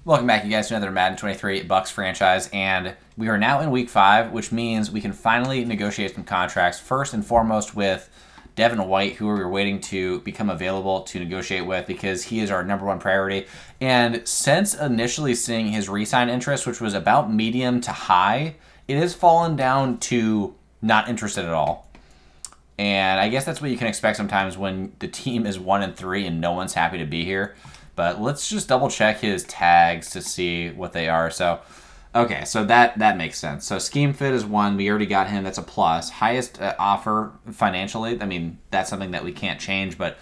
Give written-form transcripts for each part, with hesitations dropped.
Welcome back, you guys, to another Madden 23 Bucs franchise, and we are now in Week 5, which means we can finally negotiate some contracts, first and foremost with Devin White, who we were waiting to become available to negotiate with because he is our number one priority. And since initially seeing his re-sign interest, which was about medium to high, it has fallen down to not interested at all. And I guess that's what you can expect sometimes when the team is 1-3 and no one's happy to be here. But let's just double check his tags to see what they are. So, okay, so that makes sense. So scheme fit is 1. We already got him. That's a plus. Highest offer financially. I mean, that's something that we can't change. But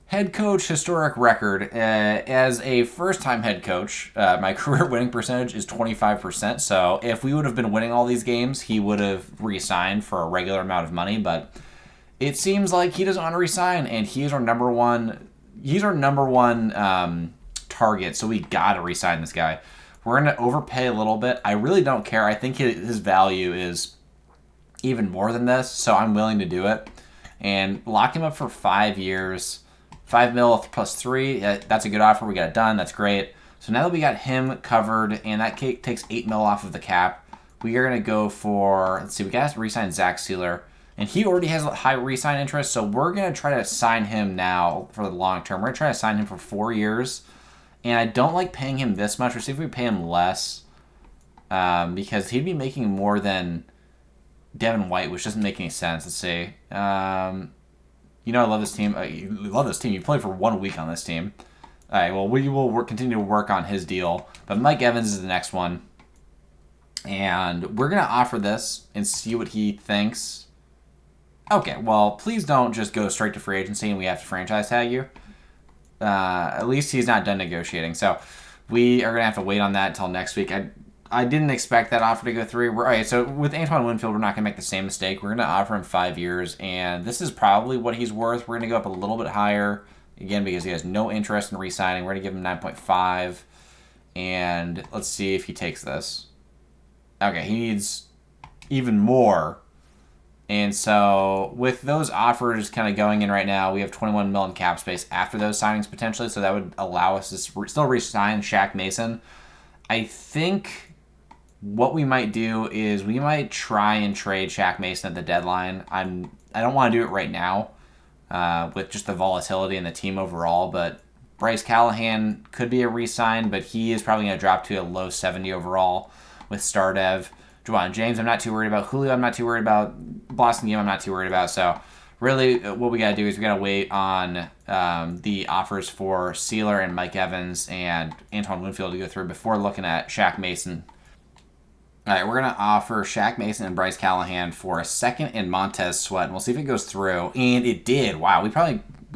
head coach historic record. As a first-time head coach, my career winning percentage is 25%. So if we would have been winning all these games, he would have re-signed for a regular amount of money. But it seems like he doesn't want to re-sign, and he is our number one. He's our number one target, so we got to re-sign this guy. We're going to overpay a little bit. I really don't care. I think his value is even more than this, so I'm willing to do it. And lock him up for 5 years. 5 mil plus 3. That's a good offer. We got it done. That's great. So now that we got him covered, and that takes 8 mil off of the cap, we are going to go for, let's see, we got to re-sign Zach Sealer. And he already has a high re-sign interest, so we're going to try to sign him now for the long term. We're going to try to sign him for 4 years. And I don't like paying him this much. We'll see if we pay him less. Because he'd be making more than Devin White, which doesn't make any sense. Let's see. I love this team. You love this team. You played for 1 week on this team. All right, well, we will continue to work on his deal. But Mike Evans is the next one. And we're going to offer this and see what he thinks. Okay, well, please don't just go straight to free agency and we have to franchise tag you. At least he's not done negotiating. So we are going to have to wait on that until next week. I didn't expect that offer to go through. All right, so with Antoine Winfield, we're not going to make the same mistake. We're going to offer him 5 years, and this is probably what he's worth. We're going to go up a little bit higher, again, because he has no interest in re-signing. We're going to give him 9.5, and let's see if he takes this. Okay, he needs even more. And so with those offers kind of going in right now, we have 21 million cap space after those signings potentially. So that would allow us to still re-sign Shaq Mason. I think what we might do is we might try and trade Shaq Mason at the deadline. I don't want to do it right now with just the volatility in the team overall. But Bryce Callahan could be a re-sign, but he is probably going to drop to a low 70 overall with Stardev. Juwan James, I'm not too worried about. Julio, I'm not too worried about. Boston Game, I'm not too worried about. So, really, what we got to do is we got to wait on the offers for Sealer and Mike Evans and Antoine Winfield to go through before looking at Shaq Mason. All right, we're going to offer Shaq Mason and Bryce Callahan for a second and Montez Sweat, and we'll see if it goes through. And it did. Wow, we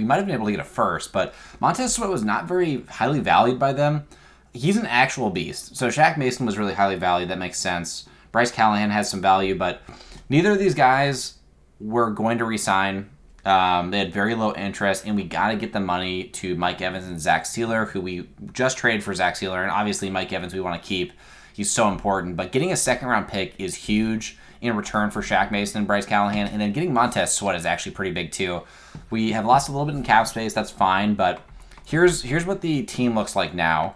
might have been able to get a first, but Montez Sweat was not very highly valued by them. He's an actual beast. So, Shaq Mason was really highly valued. That makes sense. Bryce Callahan has some value, but neither of these guys were going to re-sign. They had very low interest, and we got to get the money to Mike Evans and Zach Sealer, who we just traded for Zach Sealer, and obviously Mike Evans we want to keep. He's so important, but getting a second-round pick is huge in return for Shaq Mason and Bryce Callahan, and then getting Montez Sweat is actually pretty big too. We have lost a little bit in cap space, that's fine, but here's what the team looks like now.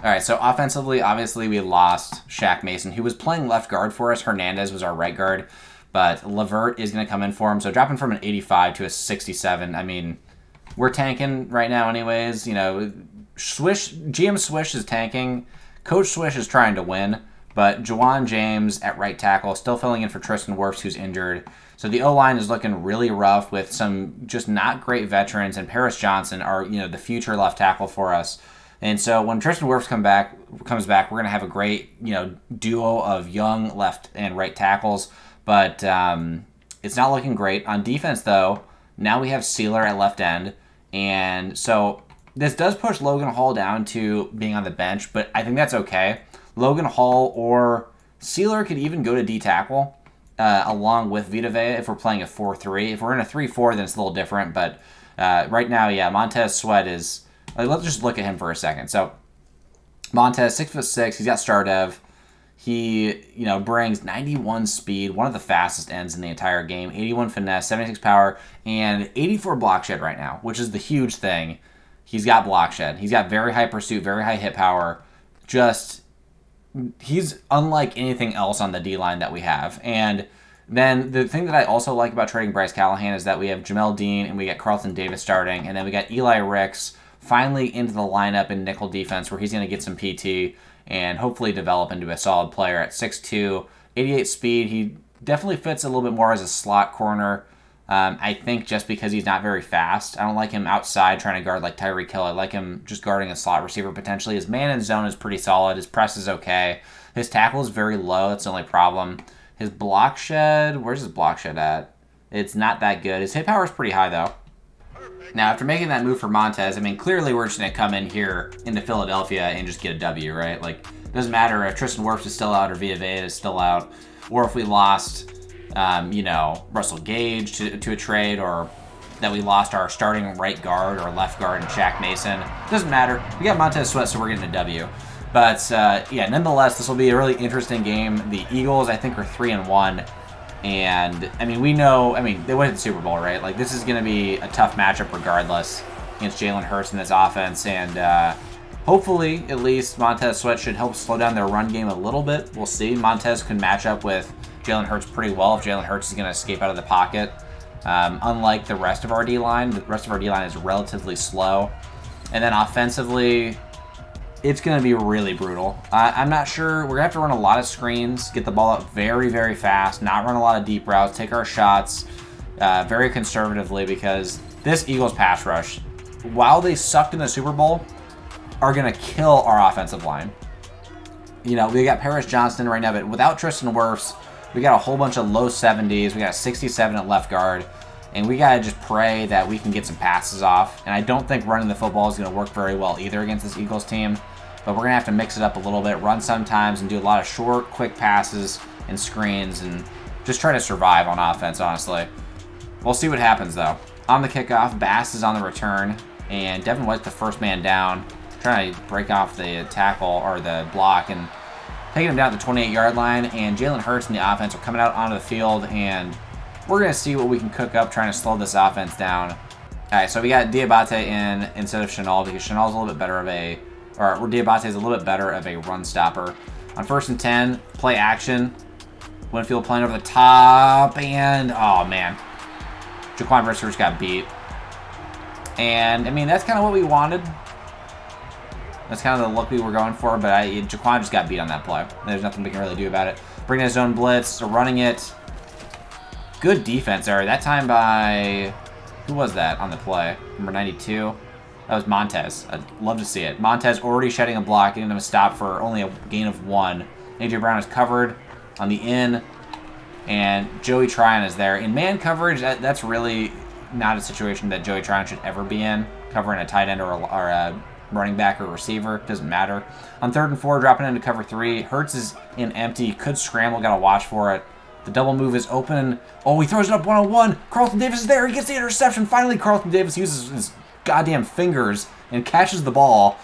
All right, so offensively, obviously, we lost Shaq Mason, who was playing left guard for us. Hernandez was our right guard, but Levert is going to come in for him. So dropping from an 85 to a 67, I mean, we're tanking right now anyways. GM Swish is tanking. Coach Swish is trying to win, but Juwan James at right tackle, still filling in for Tristan Wirfs, who's injured. So the O-line is looking really rough with some just not great veterans, and Paris Johnson are, the future left tackle for us. And so when Tristan Wirfs comes back, we're going to have a great, duo of young left and right tackles. But it's not looking great. On defense, though, now we have Sealer at left end. And so this does push Logan Hall down to being on the bench, but I think that's okay. Logan Hall or Sealer could even go to D-tackle along with Vita Vea if we're playing a 4-3. If we're in a 3-4, then it's a little different. But right now, Montez Sweat is... let's just look at him for a second. So, Montez, 6'6", he's got Stardev. He, brings 91 speed, one of the fastest ends in the entire game, 81 finesse, 76 power, and 84 block shed right now, which is the huge thing. He's got block shed. He's got very high pursuit, very high hit power. Just, he's unlike anything else on the D-line that we have. And then the thing that I also like about trading Bryce Callahan is that we have Jamel Dean and we got Carlton Davis starting, and then we got Eli Ricks finally into the lineup in nickel defense where he's going to get some PT and hopefully develop into a solid player at 6'2", 88 speed. He definitely fits a little bit more as a slot corner. I think just because he's not very fast. I don't like him outside trying to guard like Tyreek Hill. I like him just guarding a slot receiver potentially. His man in zone is pretty solid. His press is okay. His tackle is very low. That's the only problem. His block shed, where's his block shed at? It's not that good. His hit power is pretty high, though. Now, after making that move for Montez, I mean, clearly we're just going to come in here into Philadelphia and just get a W, right? Like, it doesn't matter if Tristan Wirfs is still out or Vita Vea is still out, or if we lost, Russell Gage to a trade, or that we lost our starting right guard or left guard in Shaq Mason. It doesn't matter. We got Montez Sweat, so we're getting a W. But, nonetheless, this will be a really interesting game. The Eagles, I think, are 3-1. And, I mean, they went to the Super Bowl, right? Like, this is going to be a tough matchup regardless against Jalen Hurts and this offense. And hopefully, at least, Montez Sweat should help slow down their run game a little bit. We'll see. Montez can match up with Jalen Hurts pretty well if Jalen Hurts is going to escape out of the pocket. Unlike the rest of our D-line, the rest of our D-line is relatively slow. And then offensively, it's going to be really brutal. I'm not sure. We're going to have to run a lot of screens, get the ball up very, very fast, not run a lot of deep routes, take our shots very conservatively, because this Eagles pass rush, while they sucked in the Super Bowl, are going to kill our offensive line. We got Paris Johnson right now, but without Tristan Wirfs, we got a whole bunch of low 70s. We got 67 at left guard. And we got to just pray that we can get some passes off. And I don't think running the football is going to work very well either against this Eagles team. But we're going to have to mix it up a little bit, run sometimes, and do a lot of short, quick passes and screens, and just try to survive on offense, honestly. We'll see what happens, though. On the kickoff, Bass is on the return, and Devin White's the first man down, trying to break off the tackle or the block, and taking him down at the 28-yard line. And Jalen Hurts and the offense are coming out onto the field, and we're going to see what we can cook up trying to slow this offense down. All right, so we got Diabate in instead of Chenal, because Chenal's a little bit better of a, or Diabate is a little bit better of a run stopper. On 1st and 10, play action. Winfield playing over the top, and, oh, man. Jaquan Brisker got beat. And, I mean, that's kind of what we wanted. That's kind of the look we were going for, but Jaquan just got beat on that play. There's nothing we can really do about it. Bringing his own blitz, so running it. Good defense there. That time by, who was that on the play? Number 92? That was Montez. I'd love to see it. Montez already shedding a block, getting him a stop for only a gain of 1. A.J. Brown is covered on the in, and Joey Tryon is there. In man coverage, that's really not a situation that Joey Tryon should ever be in, covering a tight end or a running back or receiver. Doesn't matter. On 3rd and 4, dropping into cover 3. Hurts is in empty. Could scramble. Got to watch for it. The double move is open. Oh, he throws it up one-on-one. Carlton Davis is there. He gets the interception. Finally, Carlton Davis uses his goddamn fingers and catches the ball.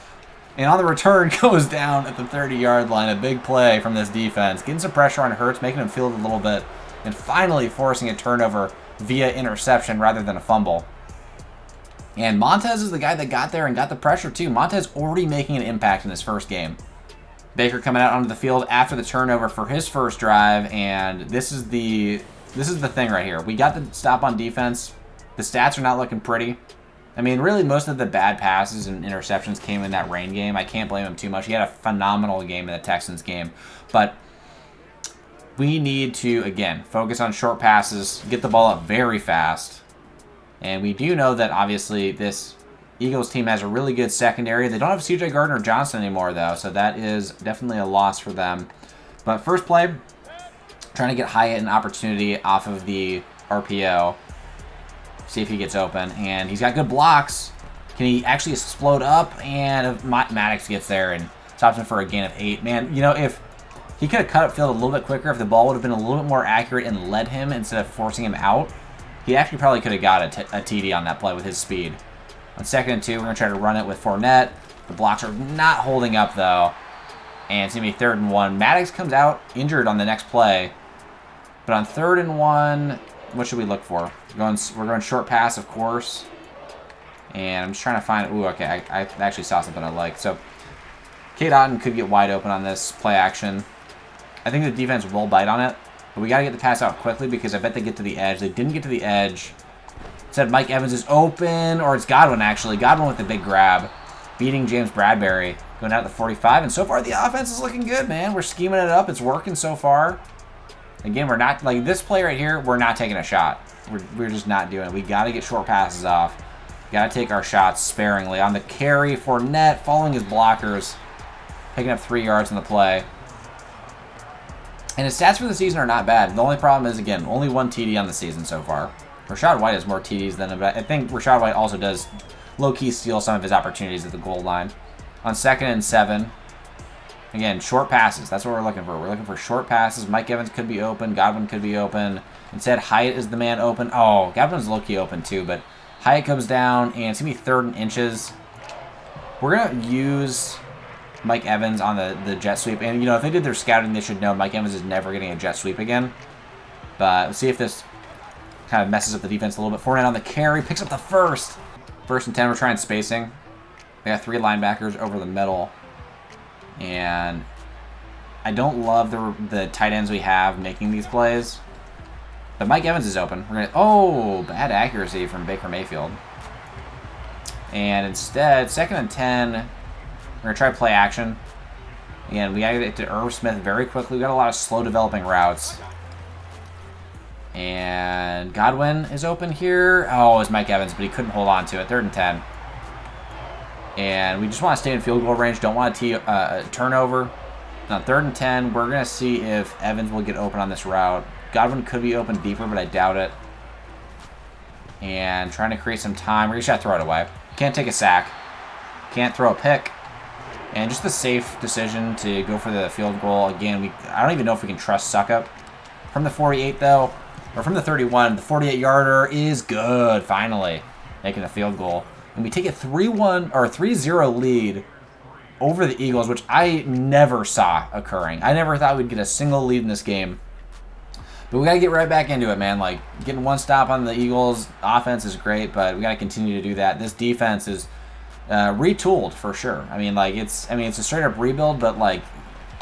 And on the return, goes down at the 30-yard line. A big play from this defense. Getting some pressure on Hurts, making him feel it a little bit. And finally forcing a turnover via interception rather than a fumble. And Montez is the guy that got there and got the pressure too. Montez already making an impact in his first game. Baker coming out onto the field after the turnover for his first drive, and this is the thing right here. We got the stop on defense. The stats are not looking pretty. I mean, really, most of the bad passes and interceptions came in that rain game. I can't blame him too much. He had a phenomenal game in the Texans game. But we need to, again, focus on short passes, get the ball up very fast. And we do know that, obviously, this Eagles team has a really good secondary. They don't have C.J. Gardner-Johnson anymore, though, so that is definitely a loss for them. But first play, trying to get Hyatt an opportunity off of the RPO. See if he gets open. And he's got good blocks. Can he actually explode up? And Maddox gets there and stops him for a gain of 8. Man, if he could have cut upfield a little bit quicker, if the ball would have been a little bit more accurate and led him instead of forcing him out, he actually probably could have got a TD on that play with his speed. On 2nd and 2, we're going to try to run it with Fournette. The blocks are not holding up, though. And it's going to be 3rd and 1. Maddox comes out injured on the next play. But on 3rd and 1, what should we look for? We're going short pass, of course. And I'm just trying to find... Ooh, okay, I actually saw something I liked. So, Cade Otton could get wide open on this play action. I think the defense will bite on it. But we got to get the pass out quickly because I bet they get to the edge. They didn't get to the edge. Instead, Mike Evans is open. Or it's Godwin, actually. Godwin with the big grab. Beating James Bradbury. Going out to the 45. And so far, the offense is looking good, man. We're scheming it up. It's working so far. Again, we're not... Like, this play right here, we're not taking a shot. We're just not doing it. We got to get short passes off. Got to take our shots sparingly. On the carry, Fournette following his blockers. Picking up 3 yards on the play. And his stats for the season are not bad. The only problem is, again, only 1 TD on the season so far. Rashad White has more TDs than him, but I think Rashad White also does low-key steal some of his opportunities at the goal line. On 2nd and 7, again, short passes. That's what we're looking for. We're looking for short passes. Mike Evans could be open. Godwin could be open. Instead, Hyatt is the man open. Oh, Godwin's low-key open too, but Hyatt comes down, and it's going to be 3rd and inches. We're going to use Mike Evans on the jet sweep. And, you know, if they did their scouting, they should know Mike Evans is never getting a jet sweep again. But let's see if this kind of messes up the defense a little bit. Fournette on the carry. Picks up the first. 1st and 10, we're trying spacing. They got 3 linebackers over the middle. And I don't love the tight ends we have making these plays. But Mike Evans is open. We're gonna... Oh, bad accuracy from Baker Mayfield. And instead, 2nd and 10... We're going to try play action. Again, we got to get to Irv Smith very quickly. We got a lot of slow developing routes. And Godwin is open here. Oh, it's Mike Evans, but he couldn't hold on to it. 3rd and 10. And we just want to stay in field goal range. Don't want a turnover. On 3rd and 10, we're going to see if Evans will get open on this route. Godwin could be open deeper, but I doubt it. And trying to create some time. We're just going to throw it away. Can't take a sack. Can't throw a pick. And just the safe decision to go for the field goal. Again, I don't even know if we can trust Suckup. From the 48, though, or from the 31, the 48-yarder is good, finally, making the field goal. And we take a 3-1 or 3-0 lead over the Eagles, which I never saw occurring. I never thought we'd get a single lead in this game. But we got to get right back into it, man. Like, getting 1 stop on the Eagles offense is great, but we got to continue to do that. This defense is retooled for sure. I mean, it's a straight up rebuild, but like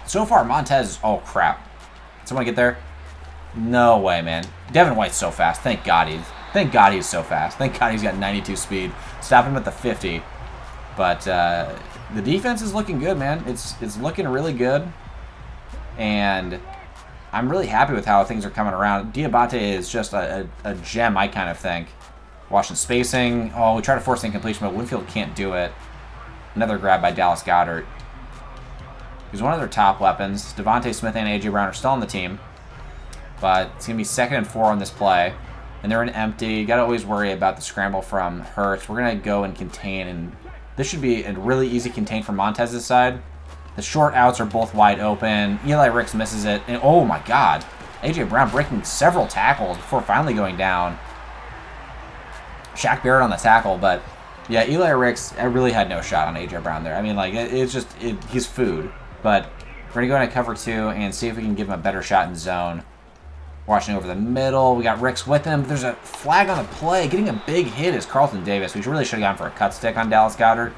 so far Montez is... Oh crap! Someone get there? No way, man. Devin White's so fast. Thank God he's so fast. Thank God he's got 92 speed. Stop him at the 50. But the defense is looking good, man. It's looking really good, and I'm really happy with how things are coming around. Diabate is just a gem, I kind of think. Watching spacing. Oh, we try to force the incompletion, but Winfield can't do it. Another grab by Dallas Goedert. He's one of their top weapons. Devontae Smith and A.J. Brown are still on the team. But it's going to be 2nd and 4 on this play. And they're in empty. You got to always worry about the scramble from Hurts. We're going to go and contain. And this should be a really easy contain from Montez's side. The short outs are both wide open. Eli Ricks misses it. And oh my God. A.J. Brown breaking several tackles before finally going down. Shaq Barrett on the tackle, but yeah, Eli Ricks, I really had no shot on A.J. Brown there. I mean, like, he's food. But we're going to go into cover 2 and see if we can give him a better shot in zone. Watching over the middle, we got Ricks with him. There's a flag on the play. Getting a big hit is Carlton Davis. We really should have gone for a cut stick on Dallas Goedert.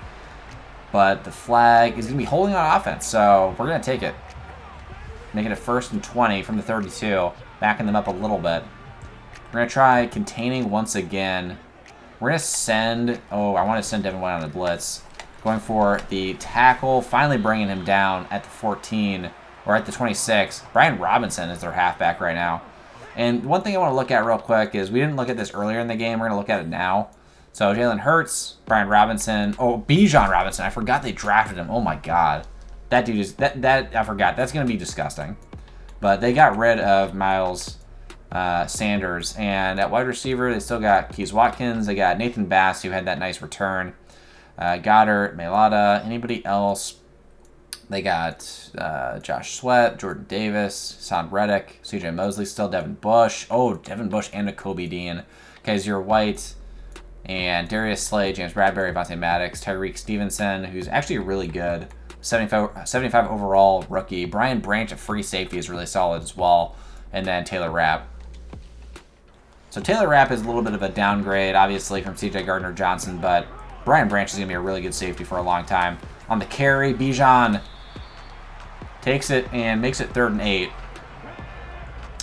But the flag is going to be holding on offense, so we're going to take it. Making it 1st and 20 from the 32. Backing them up a little bit. We're going to try containing once again. We're going to send... Oh, I want to send Devin White on the blitz. Going for the tackle. Finally bringing him down at the 14. Or at the 26. Brian Robinson is their halfback right now. And one thing I want to look at real quick is... We didn't look at this earlier in the game. We're going to look at it now. So Jalen Hurts, Brian Robinson. Oh, Bijan Robinson. I forgot they drafted him. Oh my God. That dude is... That I forgot. That's going to be disgusting. But they got rid of Miles... Sanders, and at wide receiver they still got Keys Watkins. They got Nathan Bass, who had that nice return. Goddard, Mailata. Anybody else? They got Josh Sweat, Jordan Davis, Hassan Reddick, C.J. Mosley, still Devin Bush. Oh, Devin Bush and Kobe Dean. Kaiser White and Darius Slay, James Bradbury, Vontae Maddox, Tyreek Stevenson, who's actually really good. 75 overall rookie. Brian Branch, a free safety, is really solid as well. And then Taylor Rapp. So Taylor Rapp is a little bit of a downgrade, obviously, from C.J. Gardner-Johnson, but Brian Branch is going to be a really good safety for a long time. On the carry, Bijan takes it and makes it 3rd and 8.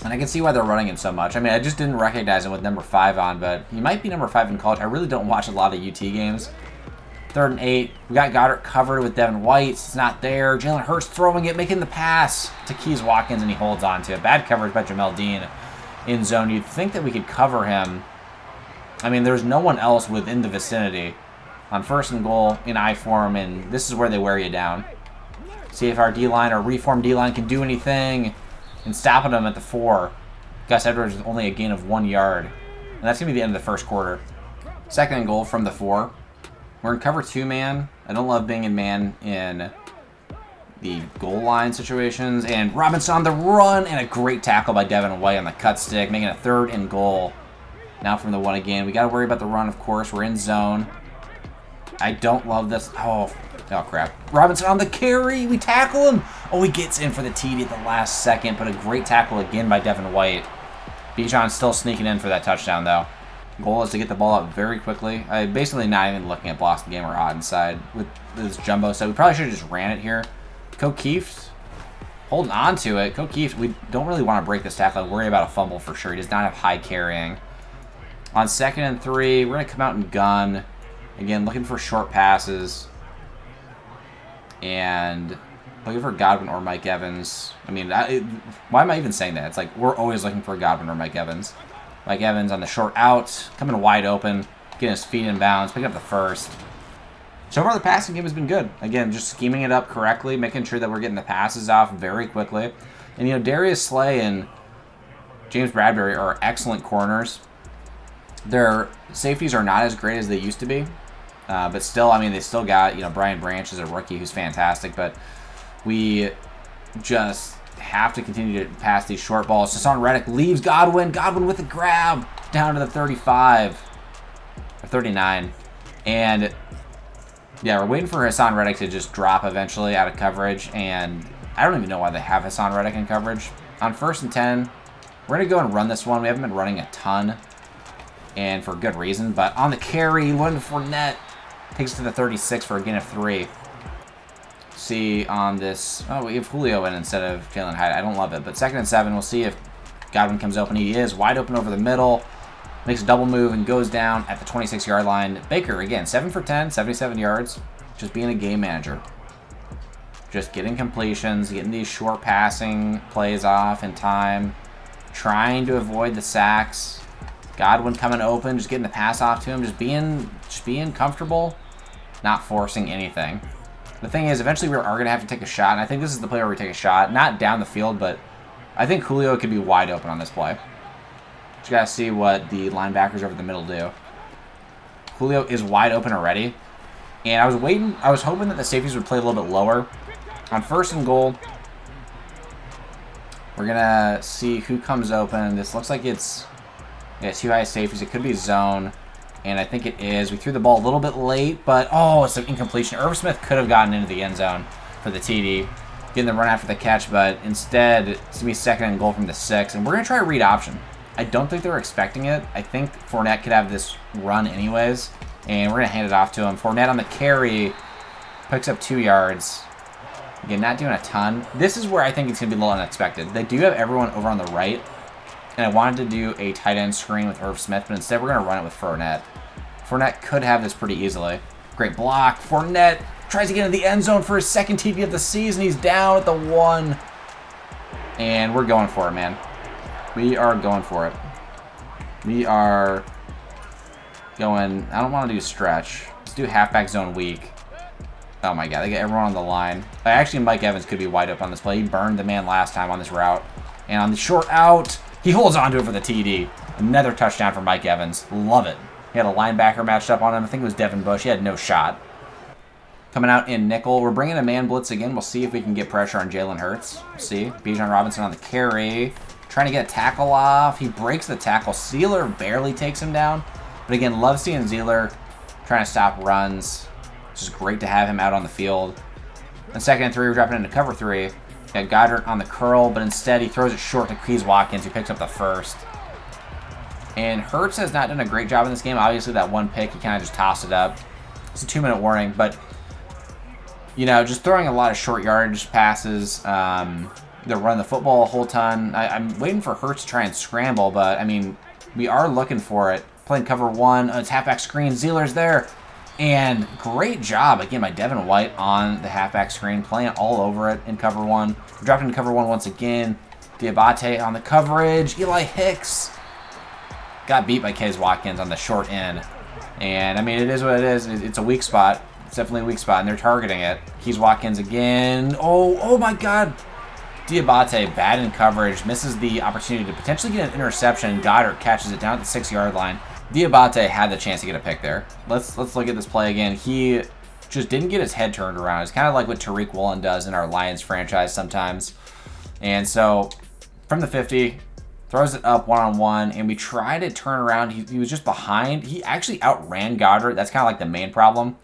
And I can see why they're running him so much. I mean, I just didn't recognize him with number 5 on, but he might be number 5 in college. I really don't watch a lot of UT games. 3rd and 8. We got Goddard covered with Devin White. It's not there. Jalen Hurts throwing it, making the pass to Keys Watkins, and he holds on to it. Bad coverage by Jamel Dean in zone. You'd think that we could cover him. I mean, there's no one else within the vicinity on 1st and goal in I form, and this is where they wear you down. See if our D-line or reformed D-line can do anything and stopping them at the 4. Gus Edwards with only a gain of 1 yard. And that's going to be the end of the 1st quarter. 2nd and goal from the 4. We're in cover 2 man. I don't love being in man in the goal line situations. And Robinson on the run, and a great tackle by Devin White on the cut stick, making a 3rd and goal. Now from the 1 again. We got to worry about the run, of course. We're in zone. I don't love this. Oh, crap. Robinson on the carry. We tackle him. Oh, he gets in for the TD at the last second, but a great tackle again by Devin White. Bijan still sneaking in for that touchdown, though. Goal is to get the ball up very quickly. I'm basically not even looking at blocks the game or odd inside with this jumbo, so we probably should have just ran it here. Kokeef holding on to it. Kokeef, we don't really want to break this tackle. I worry about a fumble for sure. He does not have high carrying. On 2nd and 3, we're going to come out and gun. Again, looking for short passes. And looking for Godwin or Mike Evans. I mean, why am I even saying that? It's like we're always looking for Godwin or Mike Evans. Mike Evans on the short out, coming wide open, getting his feet in bounds, picking up the 1st. So far, the passing game has been good. Again, just scheming it up correctly, making sure that we're getting the passes off very quickly. And, you know, Darius Slay and James Bradbury are excellent corners. Their safeties are not as great as they used to be. But still, I mean, they still got, you know, Brian Branch is a rookie who's fantastic. But we just have to continue to pass these short balls. Hassan Reddick leaves Godwin. Godwin with a grab down to the 35 or 39. And, yeah, we're waiting for Hassan Reddick to just drop eventually out of coverage. And I don't even know why they have Hassan Reddick in coverage. On 1st and 10, we're going to go and run this one. We haven't been running a ton, and for good reason. But on the carry, Leonard Fournette takes it to the 36 for a gain of 3. See on this, oh, we have Julio in instead of Jalen Hyde. I don't love it, but 2nd and 7, we'll see if Godwin comes open. He is wide open over the middle, makes a double move and goes down at the 26-yard line. Baker, again, 7 for 10, 77 yards, just being a game manager. Just getting completions, getting these short passing plays off in time, trying to avoid the sacks. Godwin coming open, just getting the pass off to him, just being comfortable, not forcing anything. The thing is, eventually we are going to have to take a shot, and I think this is the play where we take a shot. Not down the field, but I think Julio could be wide open on this play. Just got to see what the linebackers over the middle do. Julio is wide open already, and I was hoping that the safeties would play a little bit lower. On 1st and goal, we're going to see who comes open. This looks like it's 2 high safeties. It could be zone. And I think it is. We threw the ball a little bit late, but, oh, it's an incompletion. Irv Smith could have gotten into the end zone for the TD, getting the run after the catch, but instead, it's going to be 2nd and goal from the 6. And we're going to try a read option. I don't think they're expecting it. I think Fournette could have this run anyways, and we're going to hand it off to him. Fournette on the carry picks up 2 yards. Again, not doing a ton. This is where I think it's going to be a little unexpected. They do have everyone over on the right, and I wanted to do a tight end screen with Irv Smith, but instead we're going to run it with Fournette. Fournette could have this pretty easily. Great block. Fournette tries to get into the end zone for his 2nd TD of the season. He's down at the 1. And we're going for it, man. We are going for it. We are going... I don't want to do stretch. Let's do halfback zone weak. Oh, my God. They get everyone on the line. Actually, Mike Evans could be wide open on this play. He burned the man last time on this route. And on the short out, he holds on to it for the TD. Another touchdown for Mike Evans. Love it. He had a linebacker matched up on him. I think it was Devin Bush. He had no shot. Coming out in nickel. We're bringing a man blitz again. We'll see if we can get pressure on Jalen Hurts. See. Bijan Robinson on the carry. Trying to get a tackle off. He breaks the tackle. Zealer barely takes him down. But again, love seeing Zealer trying to stop runs. It's just great to have him out on the field. And 2nd and 3, we're dropping into cover 3. Got Goddard on the curl, but instead he throws it short to Keys Watkins, who picks up the 1st. And Hurts has not done a great job in this game. Obviously, that one pick, he kind of just tossed it up. It's a 2-minute warning, but you know, just throwing a lot of short yardage passes. They're running the football a whole ton. I'm waiting for Hurts to try and scramble, but I mean, we are looking for it. Playing cover one. It's halfback screen. Zealer's there. And great job, again, by Devin White on the halfback screen, playing all over it in cover one. Dropped into cover one once again. Diabate on the coverage. Eli Hicks got beat by Kez Watkins on the short end. And, I mean, it is what it is. It's a weak spot. It's definitely a weak spot, and they're targeting it. Kez Watkins again. Oh my God. Diabate, bad in coverage, misses the opportunity to potentially get an interception. Goddard catches it down at the 6-yard line. Diabate had the chance to get a pick there. Let's look at this play again. He just didn't get his head turned around. It's kind of like what Tariq Woolen does in our Lions franchise sometimes. And so, from the 50, throws it up one-on-one, and we try to turn around. He was just behind. He actually outran Goddard. That's kind of like the main problem.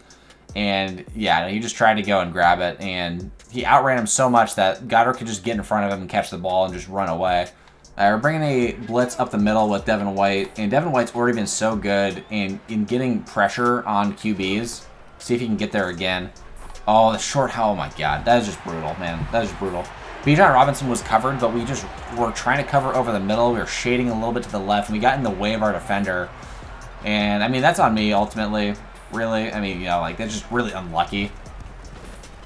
And, yeah, he just tried to go and grab it, and he outran him so much that Goddard could just get in front of him and catch the ball and just run away. We're bringing a blitz up the middle with Devin White, and Devin White's already been so good in getting pressure on QBs. See if he can get there again. Oh, the short, oh my God. That is just brutal, man. That is just brutal. Bijan Robinson was covered, but we just were trying to cover over the middle. We were shading a little bit to the left, and we got in the way of our defender. And, I mean, that's on me, ultimately. Really. I mean, you know, like, that's just really unlucky.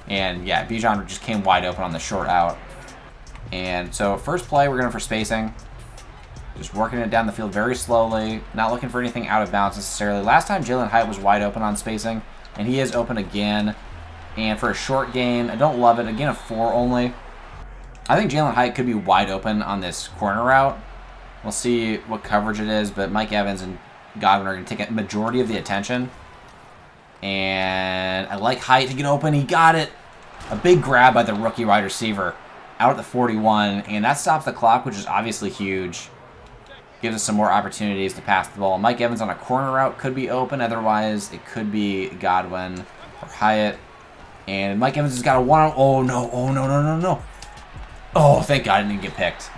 And, yeah, Bijan just came wide open on the short out. And so, first play, we're going for spacing. Just working it down the field very slowly. Not looking for anything out of bounds necessarily. Last time, Jalen Hyatt was wide open on spacing. And he is open again. And for a short gain, I don't love it. Again, a 4 only. I think Jalen Hyatt could be wide open on this corner route. We'll see what coverage it is. But Mike Evans and Godwin are going to take a majority of the attention. And I like Hyatt to get open. He got it. A big grab by the rookie wide receiver out at the 41. And that stops the clock, which is obviously huge. Gives us some more opportunities to pass the ball. Mike Evans on a corner route could be open. Otherwise, it could be Godwin or Hyatt. And Mike Evans has got a one. Oh, no. Oh, no. Oh, thank God it didn't get picked.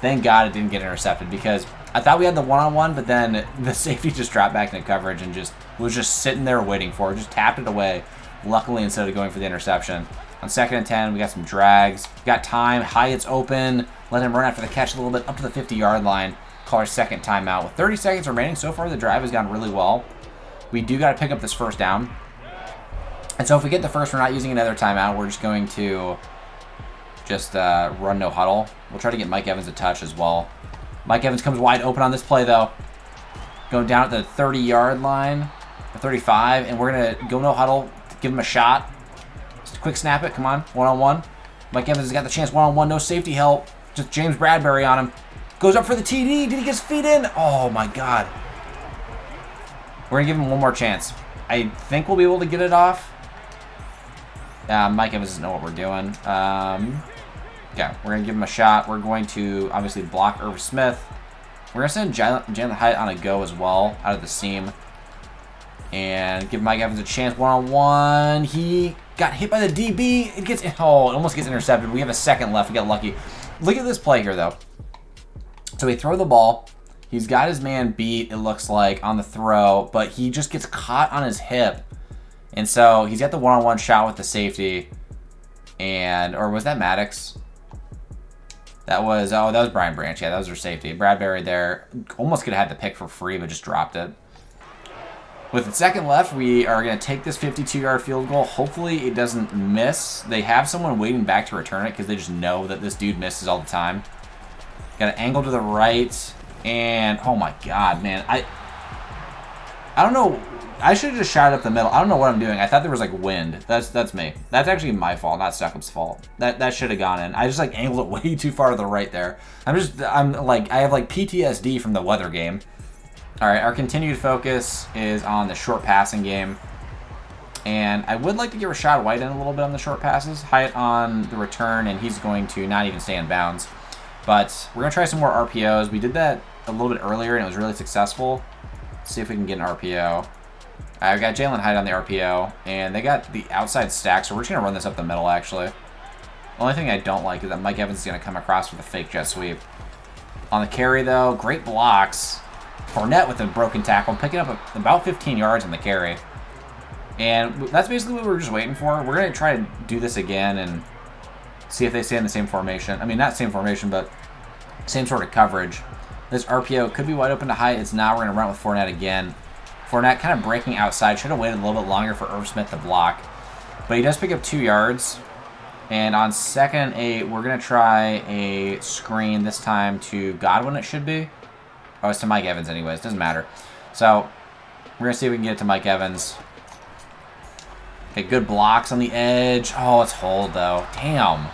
Thank God it didn't get intercepted because I thought we had the one-on-one, but then the safety just dropped back into coverage and just was just sitting there waiting for it. Just tapped it away, luckily, instead of going for the interception. On 2nd and 10, we got some drags. We got time. Hyatt's open. Let him run after the catch a little bit up to the 50-yard line. Call our second timeout. With 30 seconds remaining, so far the drive has gone really well. We do got to pick up this first down. And so if we get the first, we're not using another timeout. We're just going to just run no huddle. We'll try to get Mike Evans a touch as well. Mike Evans comes wide open on this play, though. Going down at the 30-yard line, the 35, and we're going to go no huddle, give him a shot. Just quick snap it, come on, one-on-one. Mike Evans has got the chance, one-on-one, no safety help. Just James Bradbury on him. Goes up for the TD. Did he get his feet in? Oh, my God. We're going to give him one more chance. I think we'll be able to get it off. Mike Evans doesn't know what we're doing. Yeah, we're going to give him a shot. We're going to obviously block Irv Smith. We're going to send Jalen Hyatt on a go as well, out of the seam. And give Mike Evans a chance one-on-one. He got hit by the DB. It almost gets intercepted. We have a second left. We got lucky. Look at this play here, though. So we throw the ball. He's got his man beat, it looks like, on the throw. But he just gets caught on his hip. And so he's got the one-on-one shot with the safety. Or was that Maddox? That was Brian Branch. Yeah, that was their safety. Bradbury there. Almost could have had the pick for free, but just dropped it. With the second left, we are going to take this 52-yard field goal. Hopefully it doesn't miss. They have someone waiting back to return it because they just know that this dude misses all the time. Got an angle to the right. And, oh my God, man. I don't know. I should have just shot it up the middle. I don't know what I'm doing. I thought there was like wind. That's me. That's actually my fault, not Stuckup's fault. That should have gone in. I just like angled it way too far to the right there. I have like PTSD from the weather game. All right, our continued focus is on the short passing game. And I would like to give Rashad White in a little bit on the short passes. Hyatt on the return, and he's going to not even stay in bounds. But we're going to try some more RPOs. We did that a little bit earlier, and it was really successful. Let's see if we can get an RPO. I've got Jalen Hyatt on the RPO, and they got the outside stack, so we're just going to run this up the middle, actually. The only thing I don't like is that Mike Evans is going to come across with a fake jet sweep. On the carry, though, great blocks. Fournette with a broken tackle, picking up about 15 yards on the carry. And that's basically what we were just waiting for. We're going to try to do this again and see if they stay in the same formation. I mean, not same formation, but same sort of coverage. This RPO could be wide open to Hyatt. It's not. We're going to run with Fournette again. Fournette kind of breaking outside. Should have waited a little bit longer for Irv Smith to block. But he does pick up 2 yards. And on 2nd and 8, we're going to try a screen this time to Godwin, it should be. Oh, it's to Mike Evans anyways. Doesn't matter. So we're going to see if we can get it to Mike Evans. Okay, good blocks on the edge. Oh, it's hold, though. Damn.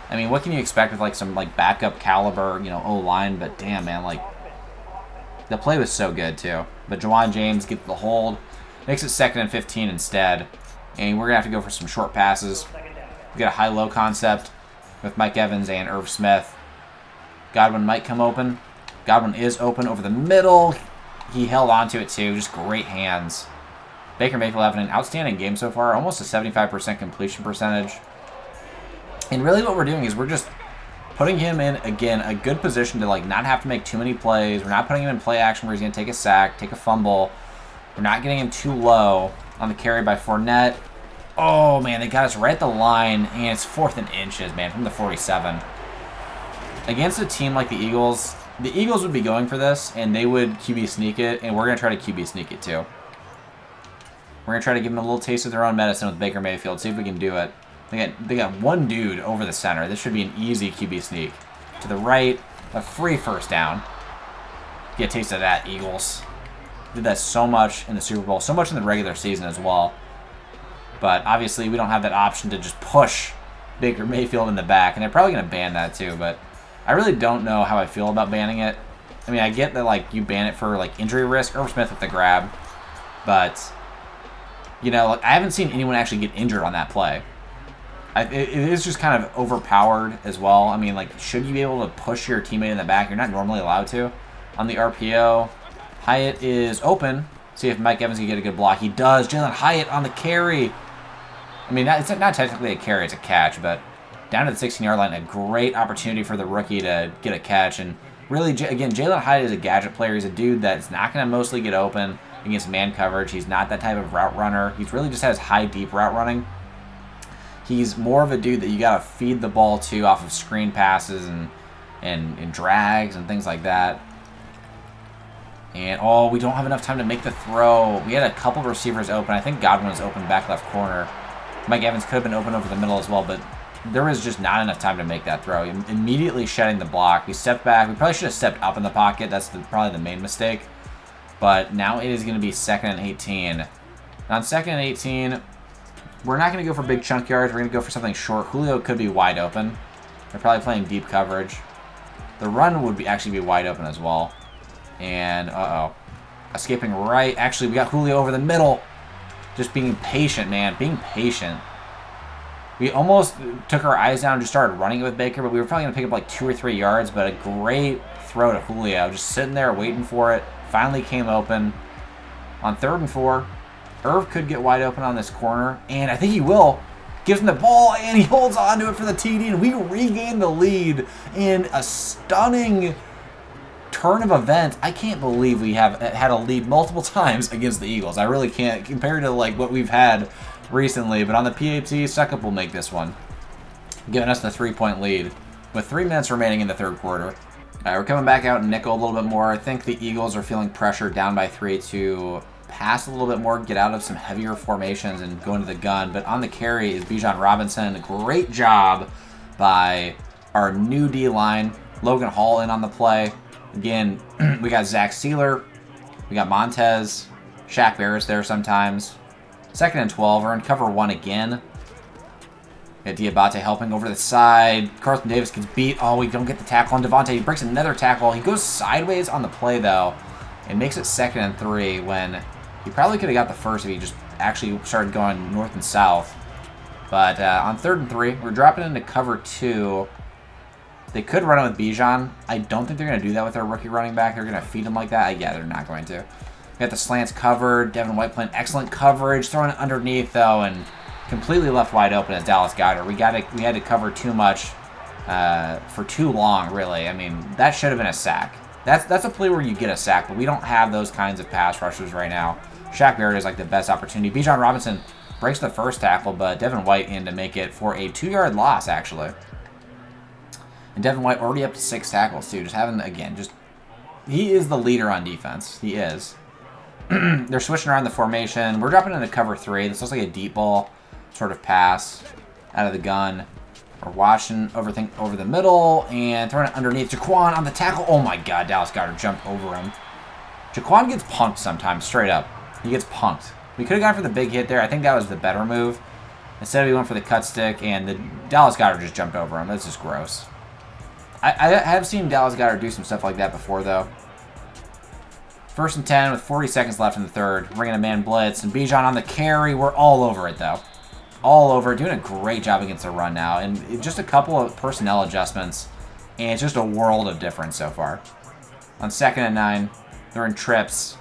I mean, what can you expect with, like, some, like, backup caliber, you know, O-line? But damn, man, like, the play was so good, too. But Juwan James gets the hold. Makes it 2nd and 15 instead. And we're going to have to go for some short passes. We got a high-low concept with Mike Evans and Irv Smith. Godwin might come open. Godwin is open over the middle. He held onto it, too. Just great hands. Baker Mayfield having an outstanding game so far. Almost a 75% completion percentage. And really what we're doing is we're just putting him in, again, a good position to like not have to make too many plays. We're not putting him in play action where he's going to take a sack, take a fumble. We're not getting him too low on the carry by Fournette. Oh, man, they got us right at the line, and it's 4th and inches, man, from the 47. Against a team like the Eagles would be going for this, and they would QB sneak it, and we're going to try to QB sneak it too. We're going to try to give them a little taste of their own medicine with Baker Mayfield, see if we can do it. They got one dude over the center. This should be an easy QB sneak. To the right, a free first down. Get a taste of that, Eagles. Did that so much in the Super Bowl, so much in the regular season as well. But obviously, we don't have that option to just push Baker Mayfield in the back, and they're probably going to ban that too, but I really don't know how I feel about banning it. I mean, I get that like you ban it for like injury risk. Irv Smith with the grab, but you know, like, I haven't seen anyone actually get injured on that play. It is just kind of overpowered as well. I mean, like, should you be able to push your teammate in the back? You're not normally allowed to. On the RPO, Hyatt is open. See if Mike Evans can get a good block. He does. Jalen Hyatt on the carry. I mean, it's not technically a carry, it's a catch, but down to the 16-yard line, a great opportunity for the rookie to get a catch. And really, again, Jalen Hyatt is a gadget player. He's a dude that's not going to mostly get open against man coverage. He's not that type of route runner. He really just has high, deep route running. He's more of a dude that you got to feed the ball to off of screen passes and drags and things like that. And, oh, we don't have enough time to make the throw. We had a couple receivers open. I think Godwin was open back left corner. Mike Evans could have been open over the middle as well, but there was just not enough time to make that throw. Immediately shedding the block. We stepped back. We probably should have stepped up in the pocket. That's probably the main mistake. But now it is going to be 2nd and 18. And on 2nd and 18, we're not going to go for big chunk yards. We're going to go for something short. Julio could be wide open. They're probably playing deep coverage. The run would actually be wide open as well. And, escaping right. Actually, we got Julio over the middle. Just being patient, man. Being patient. We almost took our eyes down and just started running it with Baker, but we were probably going to pick up like 2 or 3 yards, but a great throw to Julio. Just sitting there waiting for it. Finally came open. On 3rd and 4, Irv could get wide open on this corner, and I think he will. Gives him the ball, and he holds on to it for the TD, and we regain the lead in a stunning turn of events. I can't believe we have had a lead multiple times against the Eagles. I really can't, compared to like what we've had recently. But on the PAT, Suckup will make this one, giving us the 3-point lead with 3 minutes remaining in the 3rd quarter. All right, we're coming back out in nickel a little bit more. I think the Eagles are feeling pressure down by 3 to pass a little bit more, get out of some heavier formations and go into the gun. But on the carry is Bijan Robinson. Great job by our new D-line. Logan Hall in on the play. Again, we got Zach Sealer. We got Montez. Shaq Barrett's there sometimes. 2nd and 12. We're in cover 1 again. We got Diabate helping over the side. Carlton Davis gets beat. Oh, we don't get the tackle on Devontae. He breaks another tackle. He goes sideways on the play, though. It makes it 2nd and 3 when he probably could have got the first if he just actually started going north and south. But on 3rd and 3, we're dropping into cover 2. They could run it with Bijan. I don't think they're going to do that with their rookie running back. They're going to feed him like that. Yeah, they're not going to. We got the slants covered. Devin White playing excellent coverage. Throwing it underneath, though, and completely left wide open as Dallas Goedert. We had to cover too much for too long, really. I mean, that should have been a sack. That's a play where you get a sack, but we don't have those kinds of pass rushers right now. Shaq Barrett is like the best opportunity. Bijan Robinson breaks the first tackle, but Devin White in to make it for a 2-yard loss, actually. And Devin White already up to 6 tackles, too. Just having, again, he is the leader on defense. He is. They're switching around the formation. We're dropping into cover 3. This looks like a deep ball sort of pass out of the gun. We're watching over the middle and throwing it underneath. Jaquan on the tackle. Oh, my God. Dallas Goedert jumped over him. Jaquan gets punked sometimes, straight up. He gets punked. We could have gone for the big hit there. I think that was the better move. Instead, we went for the cut stick, and the Dallas Goedert just jumped over him. That's just gross. I have seen Dallas Goedert do some stuff like that before, though. 1st and 10 with 40 seconds left in the third. Bringing a man blitz, and Bijan on the carry. We're all over it, though. All over it. Doing a great job against the run now. And just a couple of personnel adjustments, and it's just a world of difference so far. On 2nd and 9, they're in trips.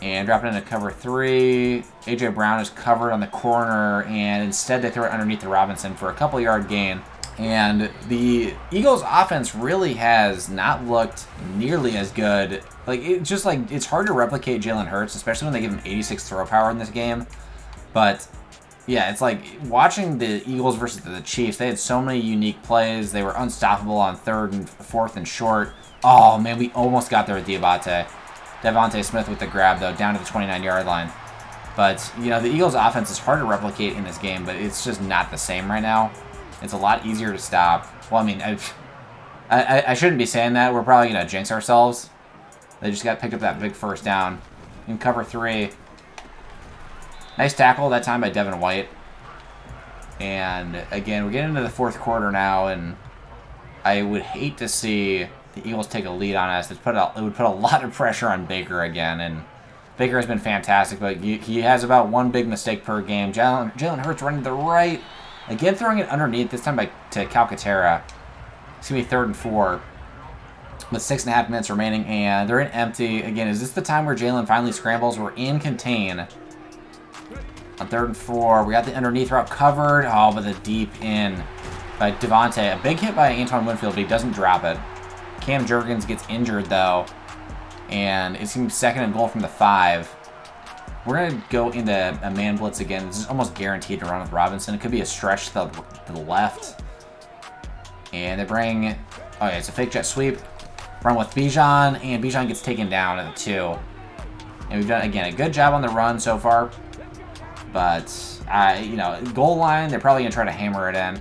And dropping into cover 3. A.J. Brown is covered on the corner, and instead they throw it underneath the Robinson for a couple-yard gain. And the Eagles' offense really has not looked nearly as good. It's hard to replicate Jalen Hurts, especially when they give him 86 throw power in this game. But, yeah, it's like watching the Eagles versus the Chiefs. They had so many unique plays. They were unstoppable on 3rd and 4th and short. Oh, man, we almost got there with Devontae Smith with the grab, though, down to the 29-yard line. But, the Eagles' offense is hard to replicate in this game, but it's just not the same right now. It's a lot easier to stop. Well, I mean, I shouldn't be saying that. We're probably going to jinx ourselves. They just got picked up that big first down. In cover 3. Nice tackle that time by Devin White. And, again, we're getting into the 4th quarter now, and I would hate to see the Eagles take a lead on us. It would put a lot of pressure on Baker again, and Baker has been fantastic, but he has about one big mistake per game. Jalen Hurts running to the right, again throwing it underneath, this time to Calcaterra. It's going to be 3rd and 4 with 6.5 minutes remaining, and they're in empty. Again, is this the time where Jalen finally scrambles? We're in contain. On 3rd and 4, we got the underneath route covered. Oh, but the deep in by Devontae. A big hit by Antoine Winfield, but he doesn't drop it. Cam Jurgens gets injured, though, and it's going to be 2nd and goal from the 5. We're going to go into a man blitz again. This is almost guaranteed to run with Robinson. It could be a stretch to the left. And they bring... Oh, yeah, it's a fake jet sweep. Run with Bijan, and Bijan gets taken down at the 2. And we've done, again, a good job on the run so far. But, goal line, they're probably going to try to hammer it in.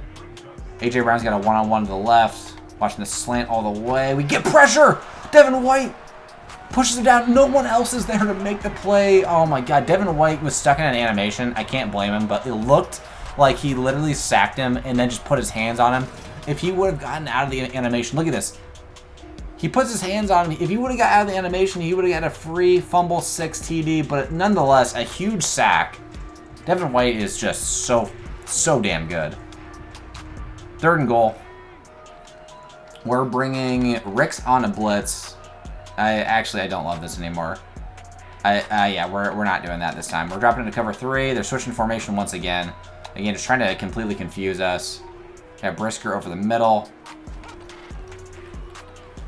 A.J. Brown's got a one-on-one to the left. Watching the slant all the way. We get pressure! Devin White pushes it down. No one else is there to make the play. Oh, my God. Devin White was stuck in an animation. I can't blame him, but it looked like he literally sacked him and then just put his hands on him. If he would have gotten out of the animation, look at this. He puts his hands on him. If he would have got out of the animation, he would have got a free fumble 6 TD, but nonetheless, a huge sack. Devin White is just so damn good. 3rd and goal. We're bringing Ricks on a blitz. I don't love this anymore. Yeah, we're not doing that this time. We're dropping into cover 3. They're switching formation once again. Again, just trying to completely confuse us. Got Brisker over the middle.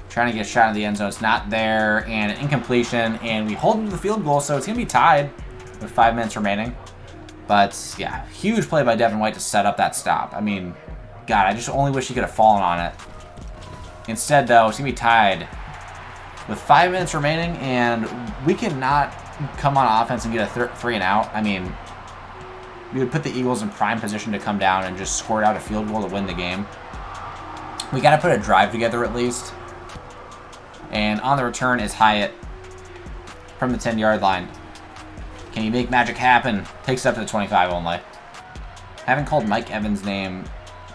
Trying to get a shot in the end zone. It's not there. And an incompletion. And we hold him to the field goal, so it's going to be tied with 5 minutes remaining. But, yeah, huge play by Devin White to set up that stop. I mean, God, I just only wish he could have fallen on it. Instead, though, it's going to be tied with 5 minutes remaining, and we cannot come on offense and get a 3 and out. I mean, we would put the Eagles in prime position to come down and just score out a field goal to win the game. We got to put a drive together at least. And on the return is Hyatt from the 10-yard line. Can he make magic happen? Takes it up to the 25 only. Haven't called Mike Evans' name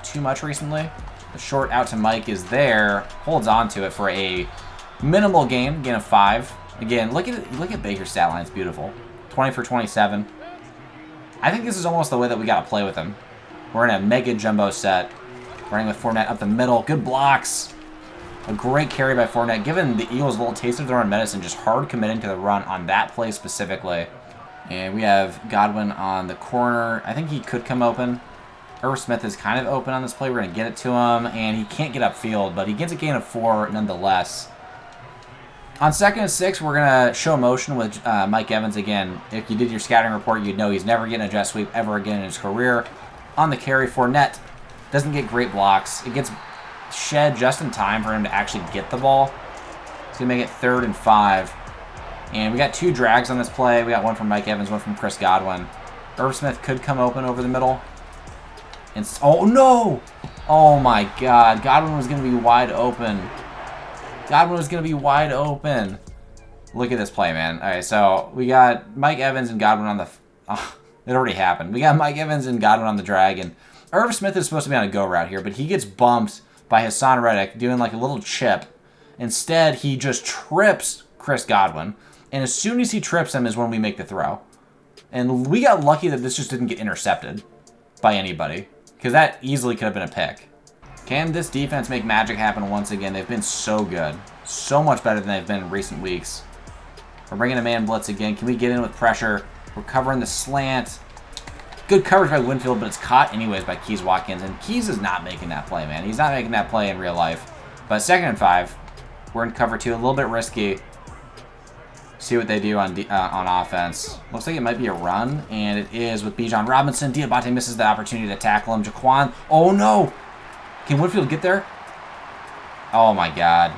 too much recently. The short out to Mike is there. Holds on to it for a minimal gain of 5. Again, look at Baker's stat line. It's beautiful. 20 for 27. I think this is almost the way that we got to play with him. We're in a mega jumbo set. Running with Fournette up the middle. Good blocks. A great carry by Fournette. Giving the Eagles a little taste of their own medicine. Just hard committing to the run on that play specifically. And we have Godwin on the corner. I think he could come open. Irv Smith is kind of open on this play. We're going to get it to him. And he can't get upfield, but he gets a gain of 4 nonetheless. On 2nd and 6, we're going to show motion with Mike Evans again. If you did your scouting report, you'd know he's never getting a jet sweep ever again in his career. On the carry, Fournette doesn't get great blocks. It gets shed just in time for him to actually get the ball. It's going to make it 3rd and 5. And we got 2 drags on this play. We got one from Mike Evans, one from Chris Godwin. Irv Smith could come open over the middle. And oh, no! Oh, my God. Godwin was going to be wide open. Godwin was going to be wide open. Look at this play, man. All right, so we got Mike Evans and Godwin on the... Oh, it already happened. We got Mike Evans and Godwin on the drag, and Irv Smith is supposed to be on a go route here, but he gets bumped by Hassan Reddick doing like a little chip. Instead, he just trips Chris Godwin, and as soon as he trips him is when we make the throw. And we got lucky that this just didn't get intercepted by anybody, because that easily could have been a pick. Can this defense make magic happen once again? They've been so good. So much better than they've been in recent weeks. We're bringing a man blitz again. Can we get in with pressure? We're covering the slant. Good coverage by Winfield, but it's caught anyways by Keys Watkins. And Keys is not making that play, man. He's not making that play in real life. But 2nd and 5. We're in cover 2. A little bit risky. See what they do on offense. Looks like it might be a run. And it is with Bijan Robinson. Diabate misses the opportunity to tackle him. Jaquan. Oh, no. Can Winfield get there? Oh my God.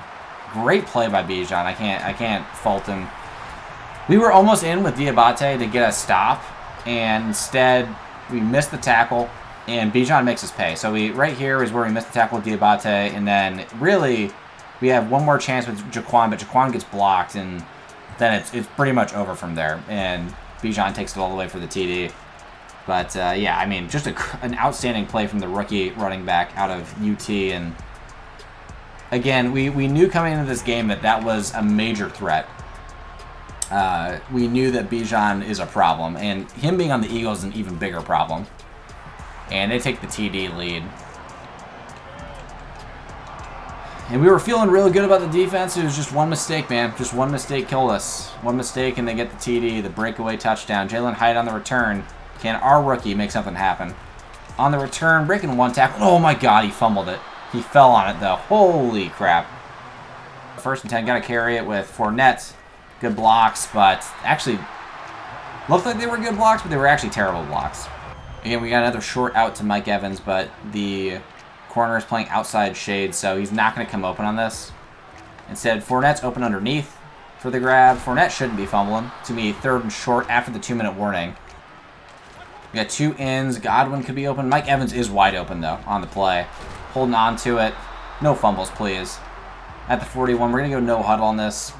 Great play by Bijan. I can't fault him. We were almost in with Diabate to get a stop, and instead we missed the tackle, and Bijan makes us pay. So right here is where we missed the tackle with Diabate, and then really we have one more chance with Jaquan, but Jaquan gets blocked, and then it's pretty much over from there. And Bijan takes it all the way for the TD. But, yeah, I mean, just an outstanding play from the rookie running back out of UT. And, again, we knew coming into this game that was a major threat. We knew that Bijan is a problem. And him being on the Eagles is an even bigger problem. And they take the TD lead. And we were feeling really good about the defense. It was just one mistake, man. Just one mistake killed us. One mistake, and they get the TD, the breakaway touchdown. Jalen Hyatt on the return. Can our rookie make something happen? On the return, breaking one tackle. Oh, my God, he fumbled it. He fell on it, though. Holy crap. 1st and 10, got to carry it with Fournette. Good blocks, but actually looked like they were good blocks, but they were actually terrible blocks. Again, we got another short out to Mike Evans, but the corner is playing outside shade, so he's not going to come open on this. Instead, Fournette's open underneath for the grab. Fournette shouldn't be fumbling. It's going to be 3rd and short after the 2-minute warning. We got 2 ins. Godwin could be open. Mike Evans is wide open, though, on the play. Holding on to it. No fumbles, please. At the 41, we're going to go no huddle on this.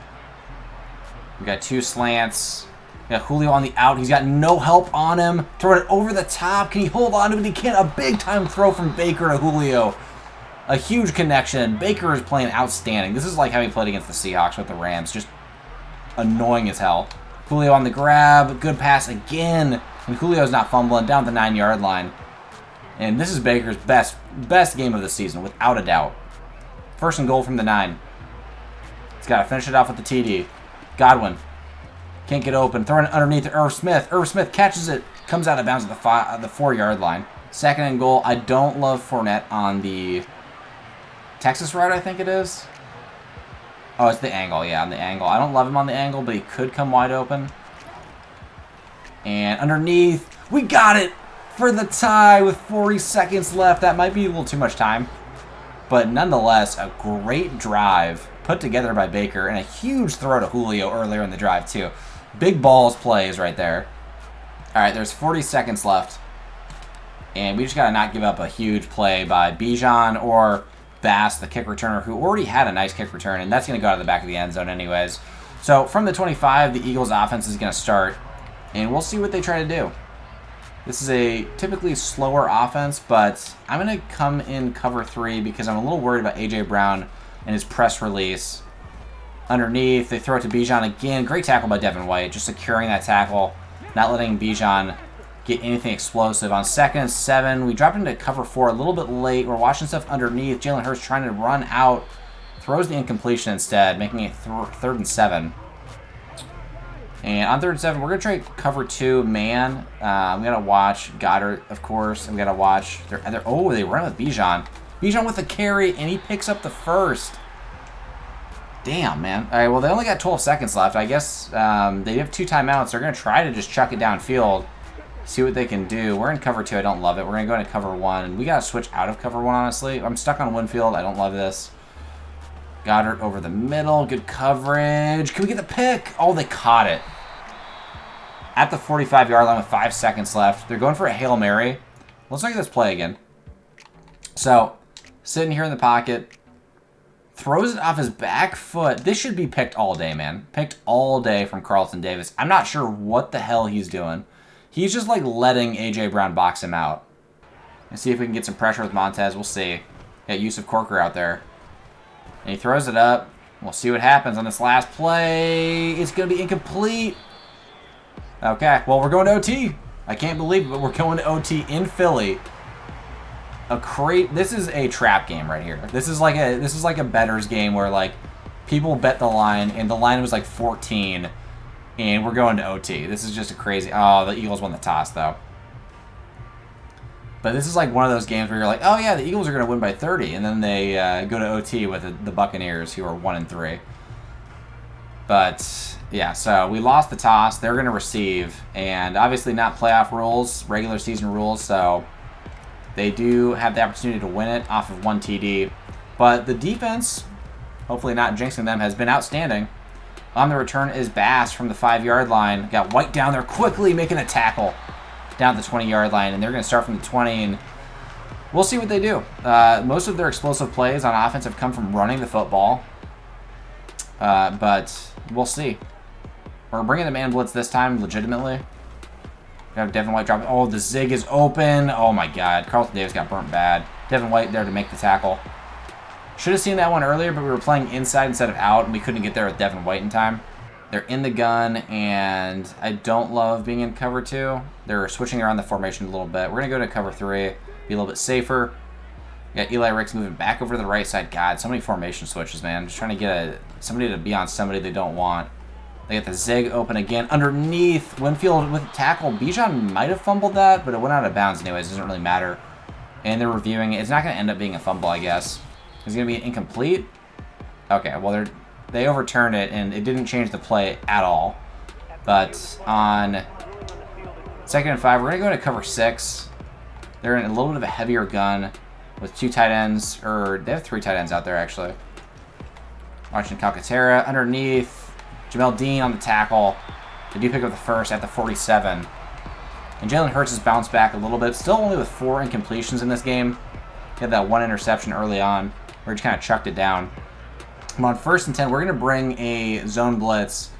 We got 2 slants. We got Julio on the out. He's got no help on him. Throwing it over the top. Can he hold on to it? He can't. A big-time throw from Baker to Julio. A huge connection. Baker is playing outstanding. This is like how he played against the Seahawks with the Rams. Just annoying as hell. Julio on the grab. Good pass again. And Julio's not fumbling down the 9-yard line. And this is Baker's best game of the season, without a doubt. 1st and goal from the 9. He's got to finish it off with the TD. Godwin. Can't get open. Throwing it underneath to Irv Smith. Irv Smith catches it. Comes out of bounds at the 4-yard line. 2nd and goal. I don't love Fournette on the Texas route, I think it is. Oh, it's the angle. Yeah, on the angle. I don't love him on the angle, but he could come wide open. And underneath, we got it for the tie with 40 seconds left. That might be a little too much time. But nonetheless, a great drive put together by Baker and a huge throw to Julio earlier in the drive, too. Big balls plays right there. All right, there's 40 seconds left. And we just got to not give up a huge play by Bijan or Bass, the kick returner, who already had a nice kick return. And that's going to go out of the back of the end zone anyways. So from the 25, the Eagles' offense is going to start. And we'll see what they try to do. This is a typically slower offense, but I'm going to come in cover 3 because I'm a little worried about A.J. Brown and his press release. Underneath, they throw it to Bijan again. Great tackle by Devin White, just securing that tackle, not letting Bijan get anything explosive. On 2nd and 7, we drop into cover 4 a little bit late. We're watching stuff underneath. Jalen Hurts trying to run out, throws the incompletion instead, making it 3rd and 7. And on 3rd and 7, we're going to try cover 2 man. We got to watch Goddard, of course. And we got to watch. They run with Bijan. Bijan with the carry, and he picks up the 1st. Damn, man. All right, well, they only got 12 seconds left. I guess they have 2 timeouts. They're going to try to just chuck it downfield, see what they can do. We're in cover 2. I don't love it. We're going to go into cover 1. We got to switch out of cover 1, honestly. I'm stuck on Winfield. I don't love this. Goddard over the middle. Good coverage. Can we get the pick? Oh, they caught it. At the 45-yard line with 5 seconds left. They're going for a Hail Mary. Let's look at this play again. So, sitting here in the pocket. Throws it off his back foot. This should be picked all day, man. Picked all day from Carlton Davis. I'm not sure what the hell he's doing. He's just like letting A.J. Brown box him out. Let's see if we can get some pressure with Montez. We'll see. Got Yusuf Corker out there. And he throws it up. We'll see what happens on this last play. It's going to be incomplete. Okay, well, we're going to OT. I can't believe it, but we're going to OT in Philly. This is a trap game right here. This is like a bettor's game where like people bet the line and the line was like 14 and we're going to OT. This is just a crazy. Oh, the Eagles won the toss though. But this is like one of those games where you're like, oh yeah, the Eagles are going to win by 30 and then they go to OT with the Buccaneers who are 1-3. But yeah, so we lost the toss. They're going to receive and obviously not playoff rules, regular season rules, so they do have the opportunity to win it off of 1 TD. But the defense, hopefully not jinxing them, has been outstanding. On the return is Bass from the 5-yard line. Got White down there quickly making a tackle down at the 20-yard line. And they're going to start from the 20. And we'll see what they do. Most of their explosive plays on offense have come from running the football. But we'll see. We're bringing the man blitz this time legitimately. Got Devin White dropping. Oh, the zig is open. Oh, my God. Carlton Davis got burnt bad. Devin White there to make the tackle. Should have seen that one earlier, but we were playing inside instead of out, and we couldn't get there with Devin White in time. They're in the gun, and I don't love being in cover 2. They're switching around the formation a little bit. We're going to go to cover 3, be a little bit safer. We got Eli Ricks moving back over to the right side. God, so many formation switches, man. Just trying to get somebody to be on somebody they don't want. They get the zig open again. Underneath, Winfield with a tackle. Bijan might have fumbled that, but it went out of bounds anyways. It doesn't really matter. And they're reviewing it. It's not going to end up being a fumble, I guess. It's going to be incomplete. Okay, well, they overturned it, and it didn't change the play at all. But on 2nd and 5, we're going to go to cover 6. They're in a little bit of a heavier gun with 2 tight ends. Or they have 3 tight ends out there, actually. Watching Calcaterra underneath. Jamel Dean on the tackle. They do pick up the first at the 47. And Jalen Hurts has bounced back a little bit. Still only with 4 incompletions in this game. He had that 1 interception early on where he just kind of chucked it down. But on 1st and 10, we're going to bring a zone blitz.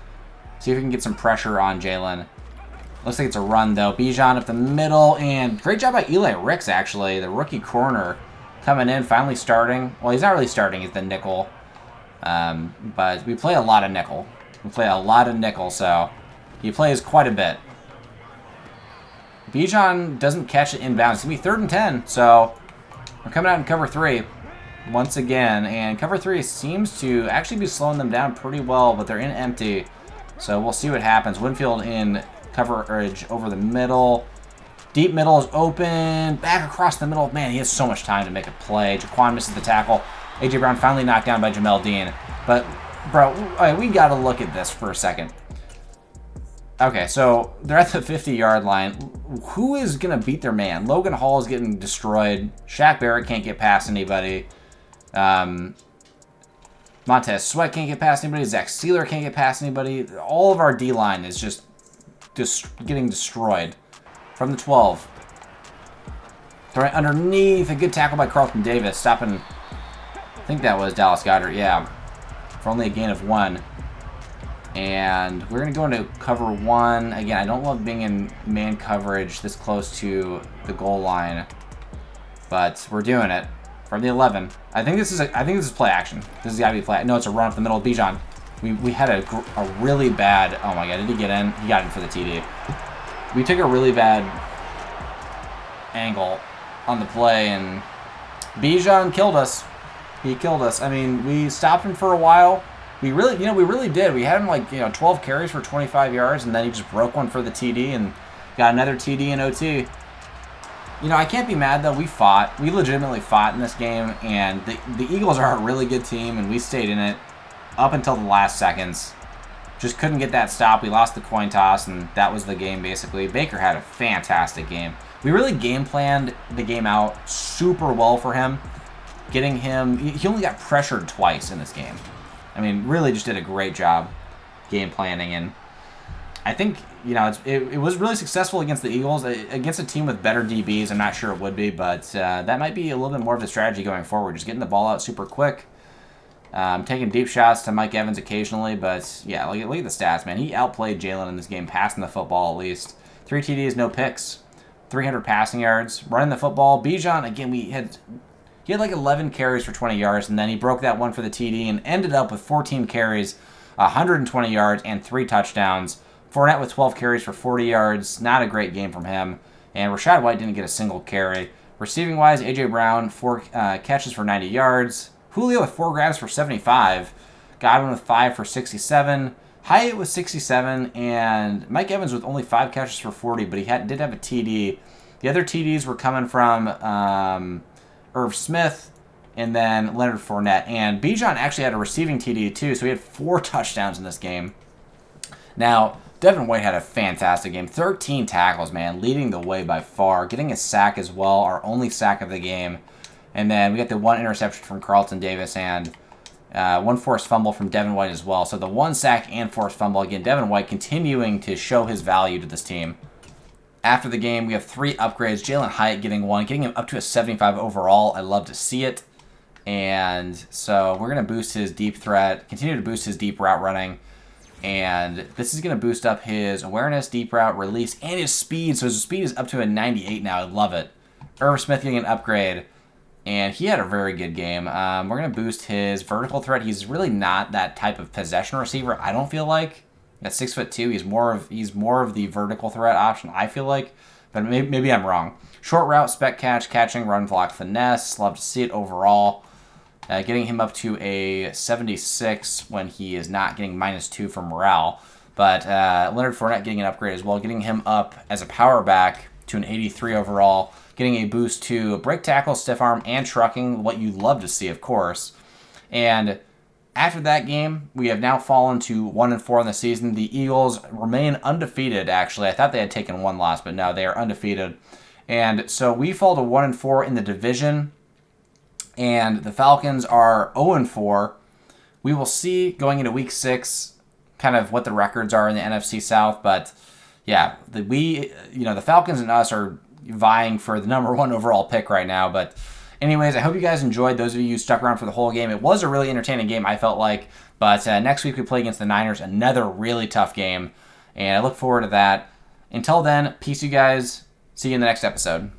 See if we can get some pressure on Jalen. Looks like it's a run, though. Bijan up the middle. And great job by Eli Ricks, actually. The rookie corner coming in, finally starting. Well, he's not really starting. He's the nickel. But we play a lot of nickel. So he plays quite a bit. Bijan doesn't catch it inbounds. It's going to be 3rd and 10, so we're coming out in cover 3 once again. And cover 3 seems to actually be slowing them down pretty well, but they're in empty. So we'll see what happens. Winfield in coverage over the middle. Deep middle is open. Back across the middle. Man, he has so much time to make a play. Jaquan misses the tackle. A.J. Brown finally knocked down by Jamel Dean. But, bro, we got to look at this for a second. Okay, so they're at the 50-yard line. Who is going to beat their man? Logan Hall is getting destroyed. Shaq Barrett can't get past anybody. Montez Sweat can't get past anybody. Zach Sealer can't get past anybody. All of our D-line is just getting destroyed. From the 12. Throwing underneath. A good tackle by Carlton Davis. Stopping, I think that was Dallas Goedert, yeah. For only a gain of 1. And we're going to go into cover 1. Again, I don't love being in man coverage this close to the goal line. But we're doing it. From the 11. I think this is play action. This has got to be play. No, it's a run up the middle of Bijan. We had a really bad... Oh my god, did he get in? He got in for the TD. We took a really bad angle on the play, and Bijan killed us. He killed us. I mean, we stopped him for a while. We really did. We had him 12 carries for 25 yards, and then he just broke one for the TD and got another TD in OT. I can't be mad, though. We fought. We legitimately fought in this game, and the Eagles are a really good team, and we stayed in it. up until the last seconds. Just couldn't get that stop. We lost the coin toss, and that was the game, basically. Baker had a fantastic game. We really game planned the game out super well for him. Getting him... He only got pressured twice in this game. I mean, really just did a great job game planning, and I think, it was really successful against the Eagles. Against a team with better DBs, I'm not sure it would be, but that might be a little bit more of the strategy going forward. Just getting the ball out super quick. Taking deep shots to Mike Evans occasionally, but yeah, look at the stats, man. He outplayed Jalen in this game, passing the football at least. 3 TDs, no picks, 300 passing yards, running the football. Bijan, again, he had like 11 carries for 20 yards, and then he broke that one for the TD and ended up with 14 carries, 120 yards, and 3 touchdowns. Fournette with 12 carries for 40 yards. Not a great game from him. And Rachaad White didn't get a single carry. Receiving-wise, A.J. Brown, 4 catches for 90 yards. Julio with 4 grabs for 75. Godwin with 5 for 67. Hyatt with 67. And Mike Evans with only 5 catches for 40, but he did have a TD. The other TDs were coming from Irv Smith and then Leonard Fournette. And Bijan actually had a receiving TD too, so he had 4 touchdowns in this game. Now, Devin White had a fantastic game. 13 tackles, man, leading the way by far. Getting a sack as well, our only sack of the game. And then we got the 1 interception from Carlton Davis and 1 forced fumble from Devin White as well. So the 1 sack and forced fumble. Again, Devin White continuing to show his value to this team. After the game, we have 3 upgrades. Jalen Hyatt getting 1, getting him up to a 75 overall. I love to see it. And so we're going to boost his deep threat, continue to boost his deep route running. And this is going to boost up his awareness, deep route, release, and his speed. So his speed is up to a 98 now. I love it. Irv Smith getting an upgrade. And he had a very good game. We're going to boost his vertical threat. He's really not that type of possession receiver, I don't feel like. At 6'2", he's more of the vertical threat option, I feel like. But maybe I'm wrong. Short route, spec catch, catching, run block, finesse. Love to see it overall. Getting him up to a 76 when he is not getting -2 for morale. But Leonard Fournette getting an upgrade as well. Getting him up as a power back to an 83 overall. Getting a boost to break tackle, stiff arm, and trucking. What you love to see, of course. And after that game, we have now fallen to 1-4 in the season. The Eagles remain undefeated, actually. I thought they had taken 1 loss, but no, they are undefeated. And so we fall to 1-4 in the division. And the Falcons are 0-4. We will see going into Week 6 kind of what the records are in the NFC South. But yeah, the Falcons and us are vying for the number 1 overall pick right now. But anyways, I hope you guys enjoyed. Those of you who stuck around for the whole game. It was a really entertaining game, I felt like. But next week we play against the Niners. Another really tough game. And I look forward to that. Until then, peace, you guys. See you in the next episode.